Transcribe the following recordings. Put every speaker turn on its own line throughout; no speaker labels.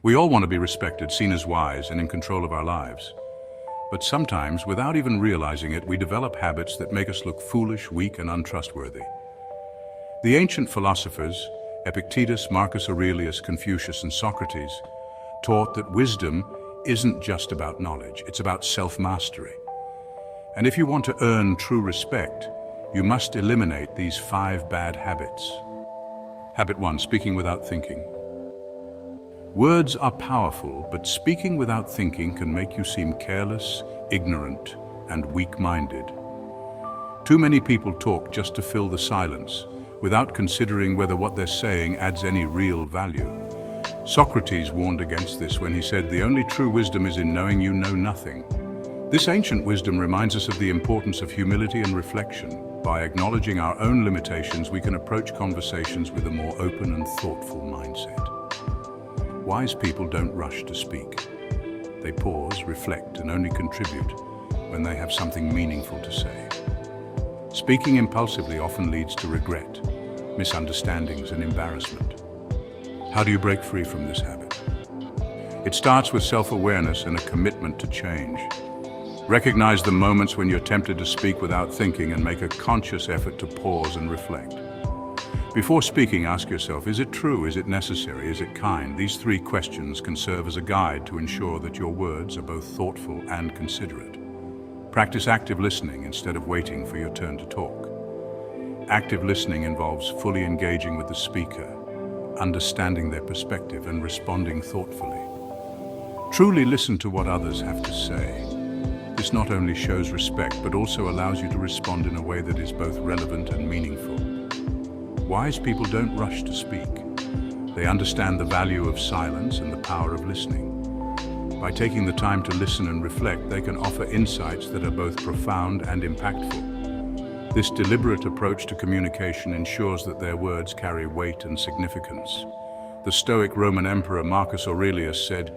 We all want to be respected, seen as wise, and in control of our lives. But sometimes, without even realizing it, we develop habits that make us look foolish, weak, and untrustworthy. The ancient philosophers, Epictetus, Marcus Aurelius, Confucius, and Socrates, taught that wisdom isn't just about knowledge, it's about self-mastery. And if you want to earn true respect, you must eliminate these 5 bad habits. Habit 1, speaking without thinking. Words are powerful, but speaking without thinking can make you seem careless, ignorant, and weak-minded. Too many people talk just to fill the silence, without considering whether what they're saying adds any real value. Socrates warned against this when he said, "The only true wisdom is in knowing you know nothing." This ancient wisdom reminds us of the importance of humility and reflection. By acknowledging our own limitations, we can approach conversations with a more open and thoughtful mindset. Wise people don't rush to speak. They pause, reflect, and only contribute when they have something meaningful to say. Speaking impulsively often leads to regret, misunderstandings, and embarrassment. How do you break free from this habit? It starts with self-awareness and a commitment to change. Recognize the moments when you're tempted to speak without thinking and make a conscious effort to pause and reflect. Before speaking, ask yourself, is it true, is it necessary, is it kind? These 3 questions can serve as a guide to ensure that your words are both thoughtful and considerate. Practice active listening instead of waiting for your turn to talk. Active listening involves fully engaging with the speaker, understanding their perspective, and responding thoughtfully. Truly listen to what others have to say. This not only shows respect, but also allows you to respond in a way that is both relevant and meaningful. Wise people don't rush to speak. They understand the value of silence and the power of listening. By taking the time to listen and reflect, they can offer insights that are both profound and impactful. This deliberate approach to communication ensures that their words carry weight and significance. The Stoic Roman Emperor Marcus Aurelius said,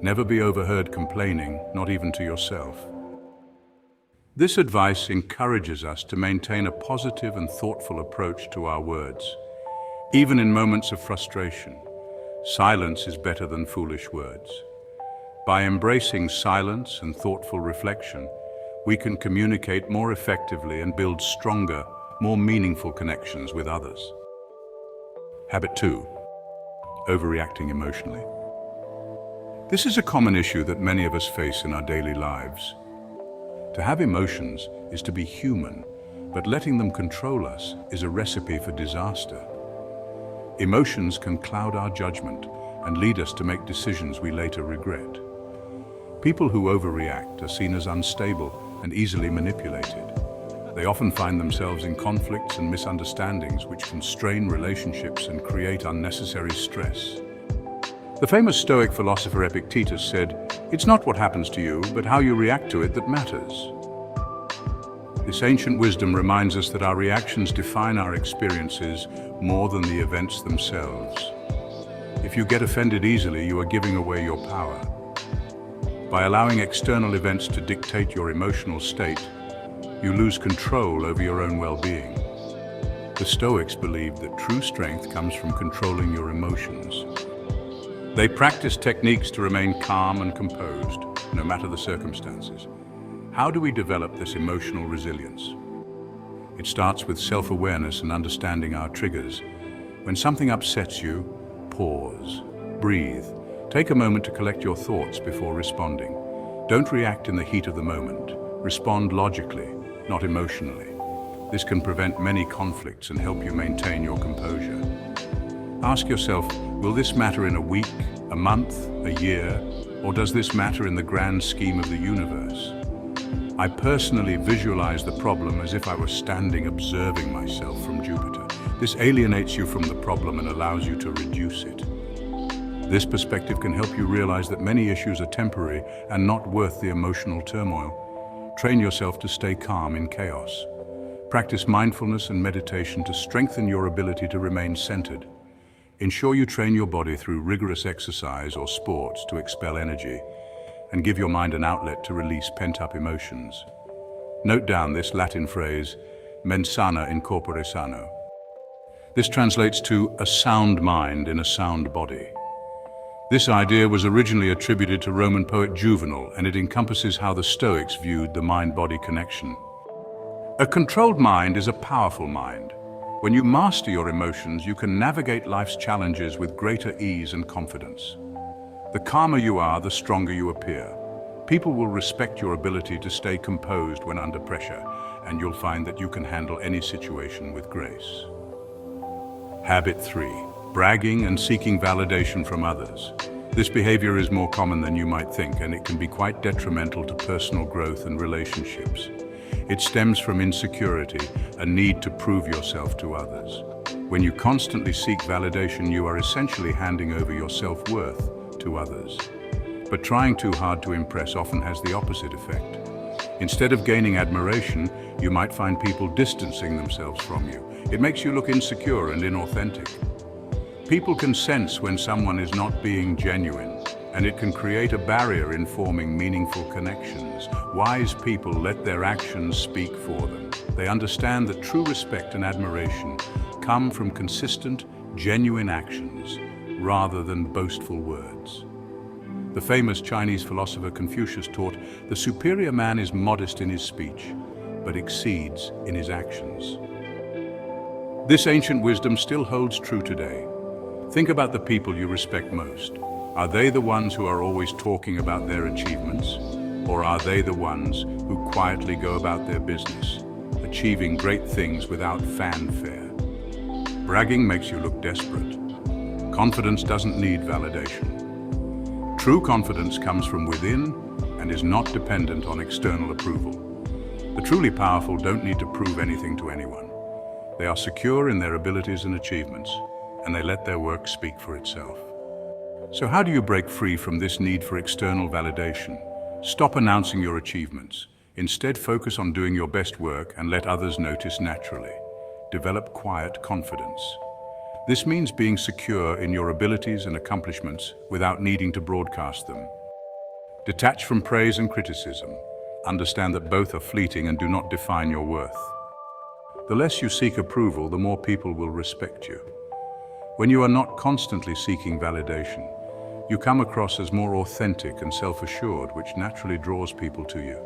"Never be overheard complaining, not even to yourself." This advice encourages us to maintain a positive and thoughtful approach to our words. Even in moments of frustration, silence is better than foolish words. By embracing silence and thoughtful reflection, we can communicate more effectively and build stronger, more meaningful connections with others. Habit 2, overreacting emotionally. This is a common issue that many of us face in our daily lives. To have emotions is to be human, but letting them control us is a recipe for disaster. Emotions can cloud our judgment and lead us to make decisions we later regret. People who overreact are seen as unstable and easily manipulated. They often find themselves in conflicts and misunderstandings which can strain relationships and create unnecessary stress. The famous Stoic philosopher Epictetus said, "It's not what happens to you, but how you react to it that matters." This ancient wisdom reminds us that our reactions define our experiences more than the events themselves. If you get offended easily, you are giving away your power. By allowing external events to dictate your emotional state, you lose control over your own well-being. The Stoics believed that true strength comes from controlling your emotions. They practiced techniques to remain calm and composed, no matter the circumstances. How do we develop this emotional resilience? It starts with self-awareness and understanding our triggers. When something upsets you, pause, breathe. Take a moment to collect your thoughts before responding. Don't react in the heat of the moment. Respond logically, not emotionally. This can prevent many conflicts and help you maintain your composure. Ask yourself, will this matter in a week, a month, a year, or does this matter in the grand scheme of the universe? I personally visualize the problem as if I were standing observing myself from Jupiter. This alienates you from the problem and allows you to reduce it. This perspective can help you realize that many issues are temporary and not worth the emotional turmoil. Train yourself to stay calm in chaos. Practice mindfulness and meditation to strengthen your ability to remain centered. Ensure you train your body through rigorous exercise or sports to expel energy, and give your mind an outlet to release pent-up emotions. Note down this Latin phrase, mens sana in corpore sano. This translates to a sound mind in a sound body. This idea was originally attributed to Roman poet Juvenal, and it encompasses how the Stoics viewed the mind-body connection. A controlled mind is a powerful mind. When you master your emotions, you can navigate life's challenges with greater ease and confidence. The calmer you are, the stronger you appear. People will respect your ability to stay composed when under pressure, and you'll find that you can handle any situation with grace. Habit 3. Bragging and seeking validation from others. This behavior is more common than you might think, and it can be quite detrimental to personal growth and relationships. It stems from insecurity, a need to prove yourself to others. When you constantly seek validation, you are essentially handing over your self-worth to others. But trying too hard to impress often has the opposite effect. Instead of gaining admiration, you might find people distancing themselves from you. It makes you look insecure and inauthentic. People can sense when someone is not being genuine, and it can create a barrier in forming meaningful connections. Wise people let their actions speak for them. They understand that true respect and admiration come from consistent, genuine actions rather than boastful words. The famous Chinese philosopher Confucius taught, "The superior man is modest in his speech, but exceeds in his actions." This ancient wisdom still holds true today. Think about the people you respect most. Are they the ones who are always talking about their achievements? Or are they the ones who quietly go about their business, achieving great things without fanfare? Bragging makes you look desperate. Confidence doesn't need validation. True confidence comes from within and is not dependent on external approval. The truly powerful don't need to prove anything to anyone. They are secure in their abilities and achievements, and they let their work speak for itself. So how do you break free from this need for external validation? Stop announcing your achievements. Instead, focus on doing your best work and let others notice naturally. Develop quiet confidence. This means being secure in your abilities and accomplishments without needing to broadcast them. Detach from praise and criticism. Understand that both are fleeting and do not define your worth. The less you seek approval, the more people will respect you. When you are not constantly seeking validation, you come across as more authentic and self-assured, which naturally draws people to you.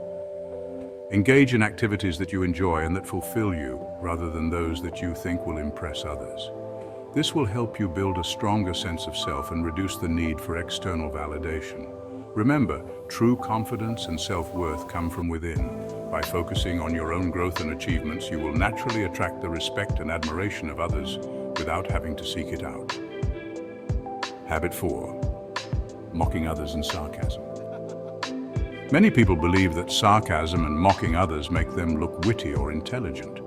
Engage in activities that you enjoy and that fulfill you, rather than those that you think will impress others. This will help you build a stronger sense of self and reduce the need for external validation. Remember, true confidence and self-worth come from within. By focusing on your own growth and achievements, you will naturally attract the respect and admiration of others without having to seek it out. Habit 4. Mocking others and sarcasm. Many people believe that sarcasm and mocking others make them look witty or intelligent.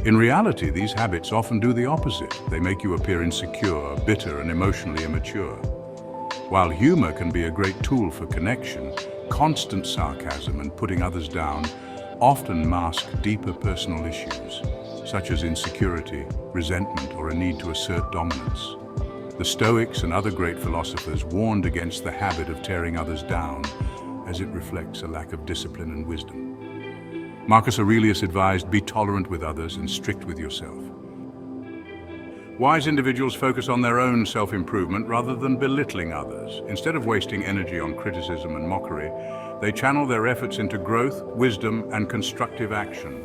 In reality, these habits often do the opposite. They make you appear insecure, bitter, and emotionally immature. While humor can be a great tool for connection, constant sarcasm and putting others down often mask deeper personal issues, such as insecurity, resentment, or a need to assert dominance. The Stoics and other great philosophers warned against the habit of tearing others down, as it reflects a lack of discipline and wisdom. Marcus Aurelius advised, "Be tolerant with others and strict with yourself." Wise individuals focus on their own self-improvement rather than belittling others. Instead of wasting energy on criticism and mockery, they channel their efforts into growth, wisdom, and constructive action.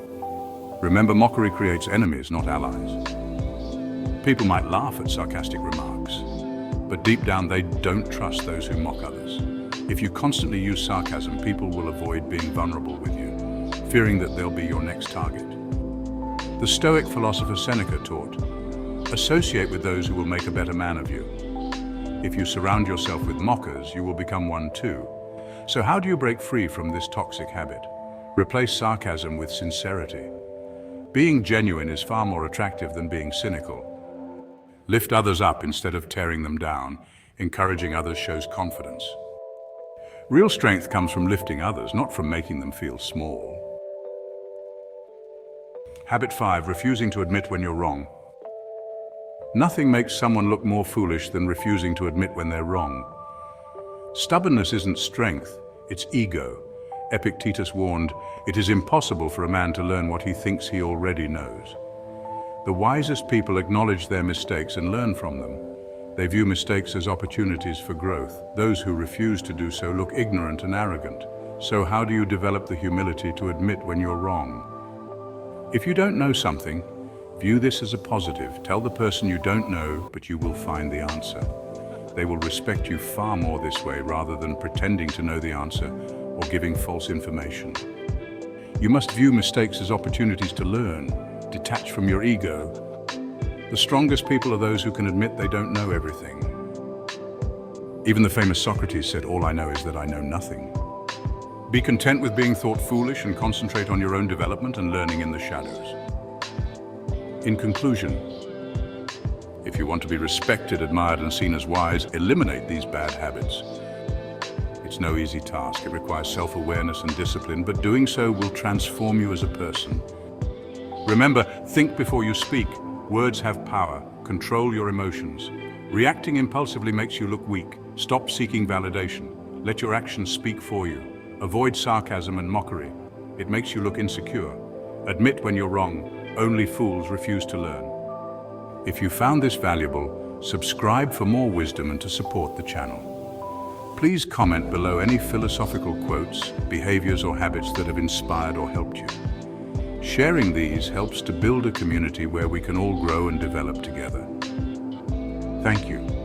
Remember, mockery creates enemies, not allies. People might laugh at sarcastic remarks, but deep down they don't trust those who mock others. If you constantly use sarcasm, people will avoid being vulnerable with you, fearing that they'll be your next target. The Stoic philosopher Seneca taught, "Associate with those who will make a better man of you." If you surround yourself with mockers, you will become one too. So how do you break free from this toxic habit? Replace sarcasm with sincerity. Being genuine is far more attractive than being cynical. Lift others up instead of tearing them down. Encouraging others shows confidence. Real strength comes from lifting others, not from making them feel small. Habit 5. Refusing to admit when you're wrong. Nothing makes someone look more foolish than refusing to admit when they're wrong. Stubbornness isn't strength, it's ego. Epictetus warned, "It is impossible for a man to learn what he thinks he already knows." The wisest people acknowledge their mistakes and learn from them. They view mistakes as opportunities for growth. Those who refuse to do so look ignorant and arrogant. So how do you develop the humility to admit when you're wrong? If you don't know something, view this as a positive. Tell the person you don't know, but you will find the answer. They will respect you far more this way rather than pretending to know the answer or giving false information. You must view mistakes as opportunities to learn, detach from your ego. The strongest people are those who can admit they don't know everything. Even the famous Socrates said, "All I know is that I know nothing." Be content with being thought foolish and concentrate on your own development and learning in the shadows. In conclusion, if you want to be respected, admired, and seen as wise, eliminate these bad habits. It's no easy task. It requires self-awareness and discipline, but doing so will transform you as a person. Remember, think before you speak. Words have power. Control your emotions. Reacting impulsively makes you look weak. Stop seeking validation. Let your actions speak for you. Avoid sarcasm and mockery. It makes you look insecure. Admit when you're wrong. Only fools refuse to learn. If you found this valuable, subscribe for more wisdom and to support the channel. Please comment below any philosophical quotes, behaviors, or habits that have inspired or helped you. Sharing these helps to build a community where we can all grow and develop together. Thank you.